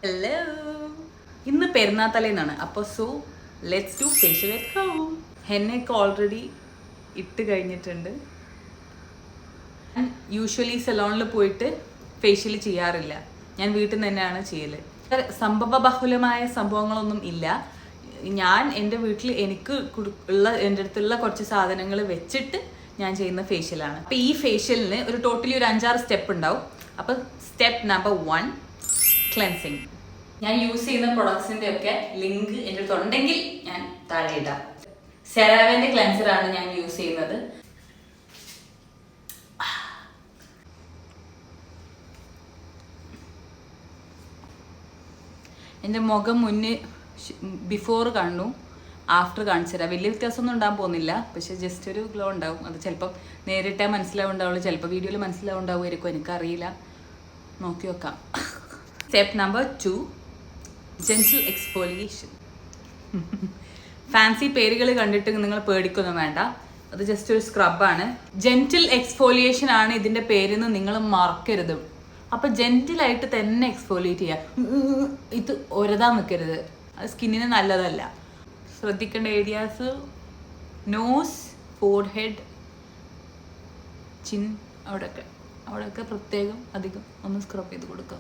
Hello, ഇന്ന് പെരുന്നാൾ തലേന്നാണ്. അപ്പോൾ let's do facial at home. ഹെന്നയൊക്കെ ഓൾറെഡി ഇട്ട് കഴിഞ്ഞിട്ടുണ്ട്. ഞാൻ യൂഷ്വലി സലോണിൽ പോയിട്ട് ഫേഷ്യൽ ചെയ്യാറില്ല. ഞാൻ വീട്ടിൽ നിന്ന് തന്നെയാണ് ചെയ്യൽ. സംഭവബഹുലമായ സംഭവങ്ങളൊന്നും ഇല്ല. ഞാൻ എൻ്റെ വീട്ടിൽ എനിക്ക് എൻ്റെ അടുത്തുള്ള കുറച്ച് സാധനങ്ങൾ വെച്ചിട്ട് ഞാൻ ചെയ്യുന്ന ഫേഷ്യലാണ്. അപ്പോൾ ഈ ഫേഷ്യലിന് ഒരു ടോട്ടലി ഒരു 5-6 സ്റ്റെപ്പ് ഉണ്ടാവും. അപ്പോൾ സ്റ്റെപ്പ് നമ്പർ 1 ക്ലെൻസിങ്. ഞാൻ യൂസ് ചെയ്യുന്ന പ്രൊഡക്ട്സിൻ്റെ ഒക്കെ ലിങ്ക് എൻ്റെ അടുത്ത് ഉണ്ടെങ്കിൽ ഞാൻ താഴെ ഇടാം. സെറാവെൻ്റെ ക്ലെൻസറാണ് ഞാൻ യൂസ് ചെയ്യുന്നത്. എൻ്റെ മുഖം ബിഫോർ കാണുന്നു, ആഫ്റ്റർ കാണിച്ചു തരാം. വലിയ വ്യത്യാസമൊന്നും ഉണ്ടാകാൻ പോകുന്നില്ല, പക്ഷെ ജസ്റ്റ് ഒരു ഗ്ലോ ഉണ്ടാവും. അത് ചിലപ്പം നേരിട്ടേ മനസ്സിലാവുണ്ടാവുള്ളൂ, ചിലപ്പോൾ വീഡിയോയിൽ മനസ്സിലാവുണ്ടാവുമായിരിക്കും, എനിക്കറിയില്ല. നോക്കി നോക്കാം. Step number 2 gentle exfoliation. Fancy പേരുകൾ കണ്ടിട്ട് നിങ്ങൾ പേടിക്കൊന്നും വേണ്ട, അത് ജസ്റ്റ് ഒരു സ്ക്രബാണ്. ജെന്റിൽ എക്സ്ഫോലിയേഷൻ ആണ് ഇതിൻ്റെ പേരെന്ന് നിങ്ങൾ മറക്കരുത്. അപ്പം ജെന്റിലായിട്ട് തന്നെ എക്സ്ഫോലിയേറ്റ് ചെയ്യുക. ഇത് ഒരതാൻ നിൽക്കരുത്, അത് സ്കിന്നിന് നല്ലതല്ല. ശ്രദ്ധിക്കേണ്ട ഏരിയാസ് നോസ്, ഫോർഹെഡ്, ചിൻ, അവിടെയൊക്കെ പ്രത്യേകം അധികം ഒന്ന് സ്ക്രബ് ചെയ്ത് കൊടുക്കുക.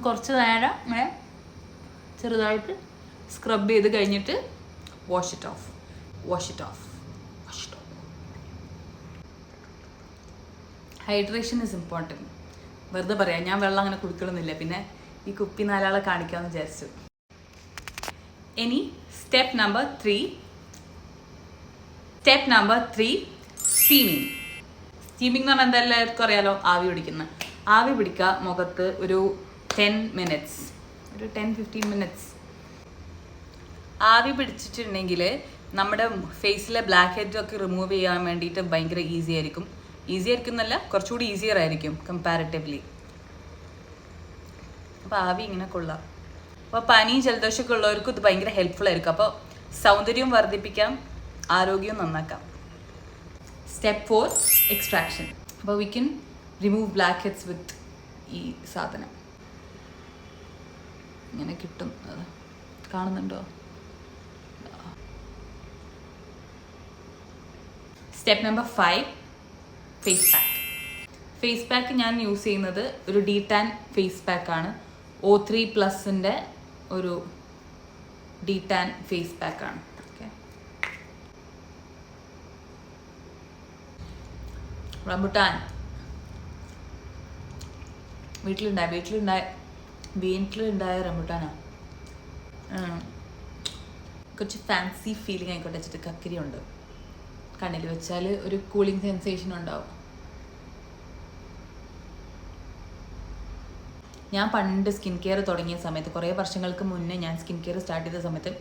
കുറച്ച് നേരം ഇങ്ങനെ ചെറുതായിട്ട് സ്ക്രബ് ചെയ്ത് കഴിഞ്ഞിട്ട് wash it of. Hydration is important. വെറുതെ പറയാം, ഞാൻ വെള്ളം അങ്ങനെ കുടിക്കണമെന്നില്ല, പിന്നെ ഈ കുപ്പി 4 ആളെ കാണിക്കാമെന്ന് വിചാരിച്ചു. ഇനി സ്റ്റെപ്പ് നമ്പർ 3 സ്റ്റീമിങ്. സ്റ്റീമിങ് എന്ന് പറഞ്ഞാൽ എന്തായാലും അറിയാലോ, ആവി പിടിക്കുന്ന. ആവി പിടിക്കുക മുഖത്ത് ഒരു 10-15 മിനിറ്റ്സ്. ആവി പിടിച്ചിട്ടുണ്ടെങ്കിൽ നമ്മുടെ ഫേസിലെ ബ്ലാക്ക് ഹെഡ്സ് ഒക്കെ റിമൂവ് ചെയ്യാൻ വേണ്ടിയിട്ട് ഭയങ്കര ഈസി ആയിരിക്കും എന്നല്ല, കുറച്ചുകൂടി ഈസിയർ ആയിരിക്കും കമ്പാരിറ്റീവ്ലി. അപ്പോൾ ആവി ഇങ്ങനെ കൊള്ളാം. അപ്പോൾ പനി ജലദോഷമൊക്കെ ഉള്ളവർക്കും ഇത് ഭയങ്കര ഹെൽപ്ഫുൾ ആയിരിക്കും. അപ്പോൾ സൗന്ദര്യവും വർദ്ധിപ്പിക്കാം, ആരോഗ്യവും നന്നാക്കാം. Step 4 extraction. അപ്പോൾ we can remove blackheads with ഈ സാധനം. ഇങ്ങനെ കിട്ടും, കാണുന്നുണ്ടോ? Step number 5 face pack. ഞാൻ യൂസ് ചെയ്യുന്നത് ഒരു ഡീടാൻ ഫേസ് പാക്കാണ്. O3+ൻ്റെ ഒരു ഡീടാൻ ഫേസ് പാക്കാണ്. ഓക്കെ, റംബുട്ടാൻ വീട്ടിലുണ്ടായ റംബുട്ടാനാ. കുറച്ച് ഫാൻസി ഫീലിംഗ് ആയിക്കോട്ടെ വെച്ചിട്ട് കക്കിരി ഉണ്ട്. കണ്ണിൽ വെച്ചാൽ ഒരു കൂളിംഗ് സെൻസേഷൻ ഉണ്ടാവും. ഞാൻ പണ്ട് സ്കിൻ കെയർ തുടങ്ങിയ സമയത്ത്, കുറേ വർഷങ്ങൾക്ക് മുന്നേ ഞാൻ സ്കിൻ കെയർ സ്റ്റാർട്ട് ചെയ്ത സമയത്ത്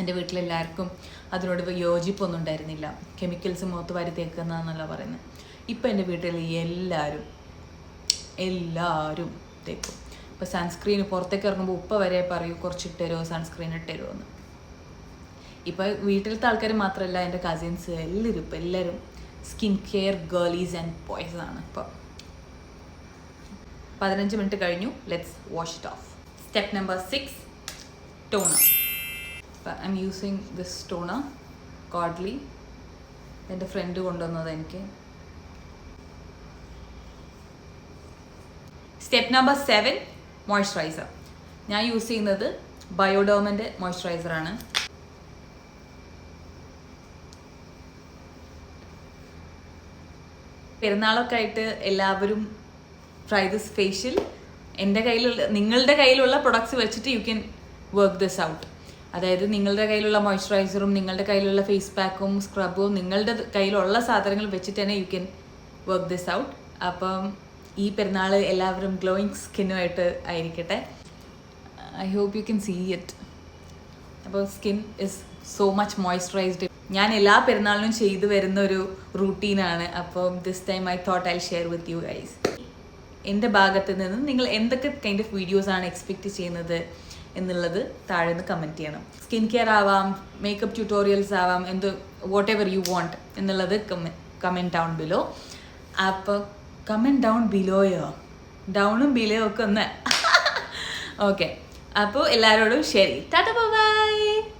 എൻ്റെ വീട്ടിലെല്ലാവർക്കും അതിനോട് യോജിപ്പൊന്നും ഉണ്ടായിരുന്നില്ല. കെമിക്കൽസ് മുഖത്ത് വാരി തേക്കുന്നതെന്നല്ല പറയുന്നത്. ഇപ്പം എൻ്റെ വീട്ടിൽ എല്ലാവരും തേക്കും. ഇപ്പോൾ സൺസ്ക്രീൻ പുറത്തേക്ക് ഇറങ്ങുമ്പോൾ ഉപ്പ വരെ പറയൂ കുറച്ചിട്ടരോ സൺസ്ക്രീൻ ഇട്ടരോ എന്ന്. ഇപ്പോൾ വീട്ടിലത്തെ ആൾക്കാർ മാത്രമല്ല, എൻ്റെ കസിൻസ് എല്ലാവരും skin care girlies and boys ആണ്. ഇപ്പോൾ 15 മിനിറ്റ് കഴിഞ്ഞു. Let's wash it off. Step number 6 toner. I'm using this toner Caudalie. എൻ്റെ ഫ്രണ്ട് കൊണ്ടുവന്നത് എനിക്ക്. Step number 7 moisturiser. ഞാൻ യൂസ് ചെയ്യുന്നത് ബയോഡോമിൻ്റെ മോയ്സ്ചറൈസറാണ്. പെരുന്നാളൊക്കെ ആയിട്ട് എല്ലാവരും ട്രൈ ദിസ് ഫേഷ്യൽ. നിങ്ങളുടെ കയ്യിലുള്ള പ്രൊഡക്ട്സ് വെച്ചിട്ട് U can work this out. അതായത് നിങ്ങളുടെ കയ്യിലുള്ള മോയ്സ്ചറൈസറും നിങ്ങളുടെ കയ്യിലുള്ള ഫേസ് പാക്കും സ്ക്രബും നിങ്ങളുടെ കയ്യിലുള്ള സാധനങ്ങൾ വെച്ചിട്ട് തന്നെ you can work this out. അപ്പം ഈ പെരുന്നാൾ എല്ലാവരും ഗ്ലോയിങ് സ്കിന്നുമായിട്ട് ആയിരിക്കട്ടെ. I hope you can see it. അപ്പോൾ skin is so much moisturised. ഞാൻ എല്ലാ പെരുന്നാളിനും ചെയ്തു വരുന്ന ഒരു റൂട്ടീനാണ്. അപ്പം this time I thought I share with you guys. എൻ്റെ ഭാഗത്ത് നിന്ന് നിങ്ങൾ എന്തൊക്കെ കൈൻഡ് ഓഫ് വീഡിയോസാണ് എക്സ്പെക്റ്റ് ചെയ്യുന്നത് എന്നുള്ളത് താഴെ നിന്ന് കമൻറ്റ് ചെയ്യണം. സ്കിൻ കെയർ ആവാം, മേക്കപ്പ് ട്യൂട്ടോറിയൽസ് ആവാം, വാട്ട് എവർ യു വാണ്ട് എന്നുള്ളത് കമൻറ്റ് ഡൗൺ ബിലോ. അപ്പോൾ കമൻറ്റ് ഡൗൺ ബിലോയോ, ഡൗണും ബിലോയോ ഒക്കെ ഒന്ന്. ഓക്കെ, അപ്പോൾ എല്ലാവരോടും ശരി, ടാറ്റ ബൈ.